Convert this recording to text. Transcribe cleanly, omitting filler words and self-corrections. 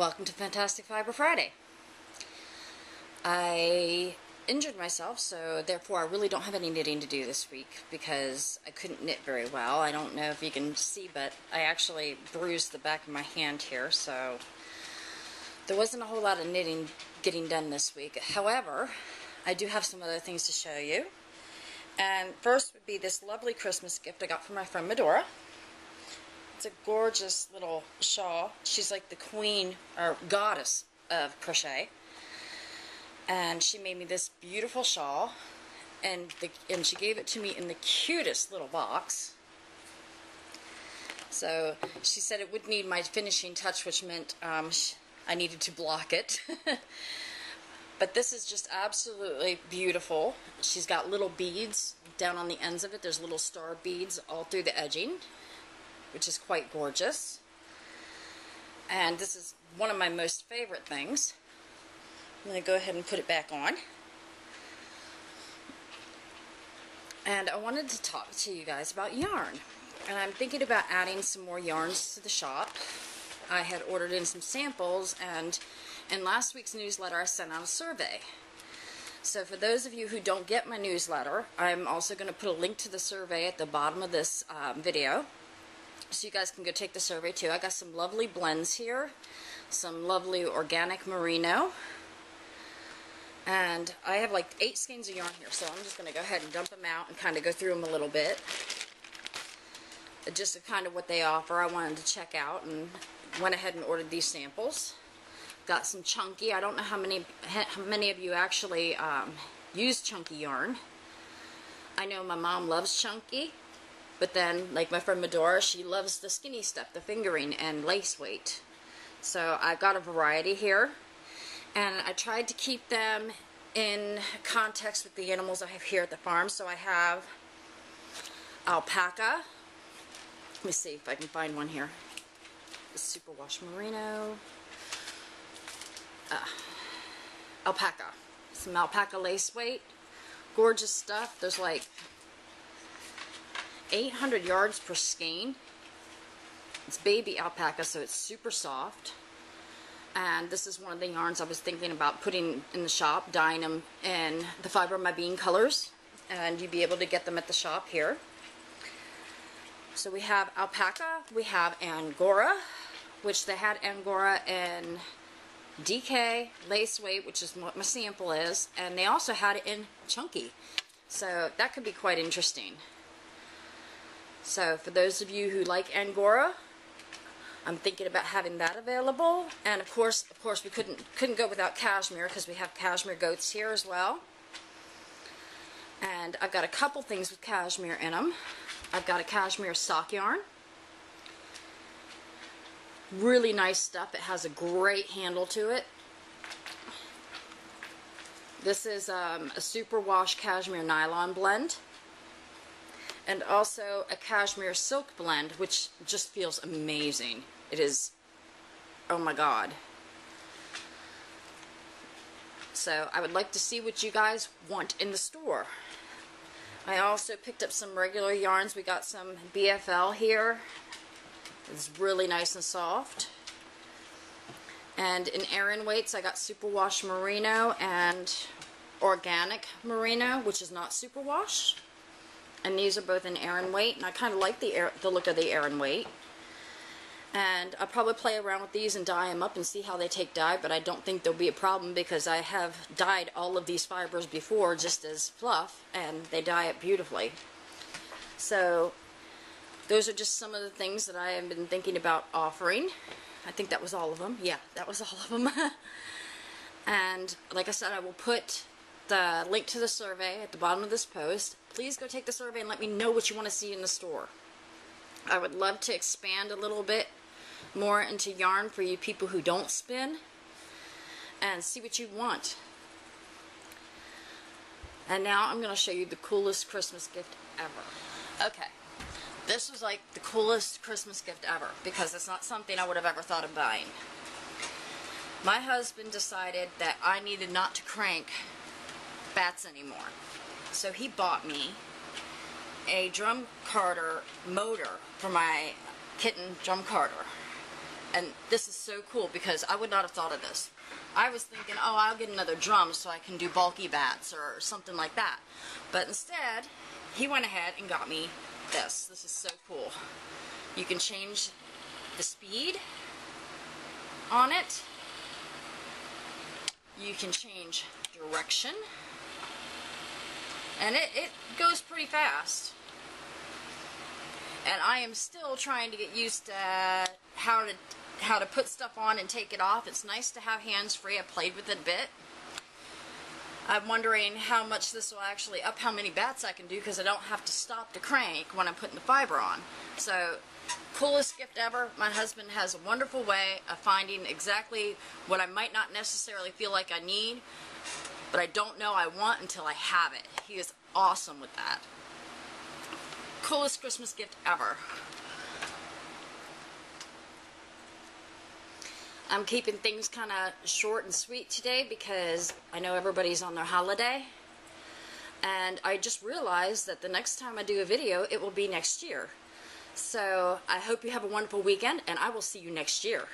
Welcome to Fantastic Fiber Friday. I injured myself, so therefore I really don't have any knitting to do this week because I couldn't knit very well. I don't know if you can see, but I actually bruised the back of my hand here, so there wasn't a whole lot of knitting getting done this week. However, I do have some other things to show you. And first would be this lovely Christmas gift I got from my friend Medora. It's a gorgeous little shawl. She's like the queen or goddess of crochet. And she made me this beautiful shawl, and she gave it to me in the cutest little box. So she said it would need my finishing touch, which meant I needed to block it. But this is just absolutely beautiful. She's got little beads down on the ends of it. There's little star beads all through the edging, which is quite gorgeous. And this is one of my most favorite things. I'm going to go ahead and put it back on. And I wanted to talk to you guys about yarn. And I'm thinking about adding some more yarns to the shop. I had ordered in some samples, and in last week's newsletter I sent out a survey. So for those of you who don't get my newsletter, I'm also going to put a link to the survey at the bottom of this video, so you guys can go take the survey too. I got some lovely blends here, some lovely organic merino, and I have like 8 skeins of yarn here, so I'm just going to go ahead and dump them out and kind of go through them a little bit. Just kind of what they offer I wanted to check out, and went ahead and ordered these samples. Got some chunky. I don't know how many of you actually use chunky yarn. I know my mom loves chunky, but then, like my friend Medora, she loves the skinny stuff, the fingering and lace weight. So I've got a variety here, and I tried to keep them in context with the animals I have here at the farm. So I have alpaca. Let me see if I can find one here. The superwash merino. Alpaca. Some alpaca lace weight. Gorgeous stuff. There's like 800 yards per skein. It's baby alpaca, so it's super soft. And this is one of the yarns I was thinking about putting in the shop, dyeing them in the Fiber My Bean colors. And you'd be able to get them at the shop here. So we have alpaca, we have Angora, which they had Angora in DK, lace weight, which is what my sample is, and they also had it in chunky. So that could be quite interesting. So for those of you who like Angora, I'm thinking about having that available. And of course we couldn't go without cashmere, because we have cashmere goats here as well. And I've got a couple things with cashmere in them. I've got a cashmere sock yarn. Really nice stuff. It has a great handle to it. This is a superwash cashmere nylon blend. And also a cashmere silk blend, which just feels amazing. It is, oh my god. So I would like to see what you guys want in the store. I also picked up some regular yarns. We got some BFL here. It's really nice and soft. And in Aran weights, I got superwash merino and organic merino, which is not superwash. And these are both in Aran weight, and I kind of like the look of the Aran weight. And I'll probably play around with these and dye them up and see how they take dye, but I don't think there'll be a problem because I have dyed all of these fibers before just as fluff, and they dye it beautifully. So those are just some of the things that I have been thinking about offering. I think that was all of them. Yeah, that was all of them. And like I said, I will put the link to the survey at the bottom of this post. Please go take the survey and let me know what you want to see in the store. I would love to expand a little bit more into yarn for you people who don't spin, and see what you want. And now I'm going to show you the coolest Christmas gift ever. Okay, this was like the coolest Christmas gift ever because it's not something I would have ever thought of buying. My husband decided that I needed not to crank bats anymore, so he bought me a drum carder motor for my kitten drum carder. And this is so cool because I would not have thought of this. I was thinking, oh, I'll get another drum so I can do bulky bats or something like that. But instead, he went ahead and got me this. This is so cool. You can change the speed on it. You can change direction. And it goes pretty fast. And I am still trying to get used to how to put stuff on and take it off. It's nice to have hands-free. I played with it a bit. I'm wondering how much this will actually up how many bats I can do, because I don't have to stop the crank when I'm putting the fiber on. So, coolest gift ever. My husband has a wonderful way of finding exactly what I might not necessarily feel like I need, but I don't know I want until I have it. He is awesome with that. Coolest Christmas gift ever. I'm keeping things kind of short and sweet today because I know everybody's on their holiday. And I just realized that the next time I do a video, it will be next year. So I hope you have a wonderful weekend, and I will see you next year.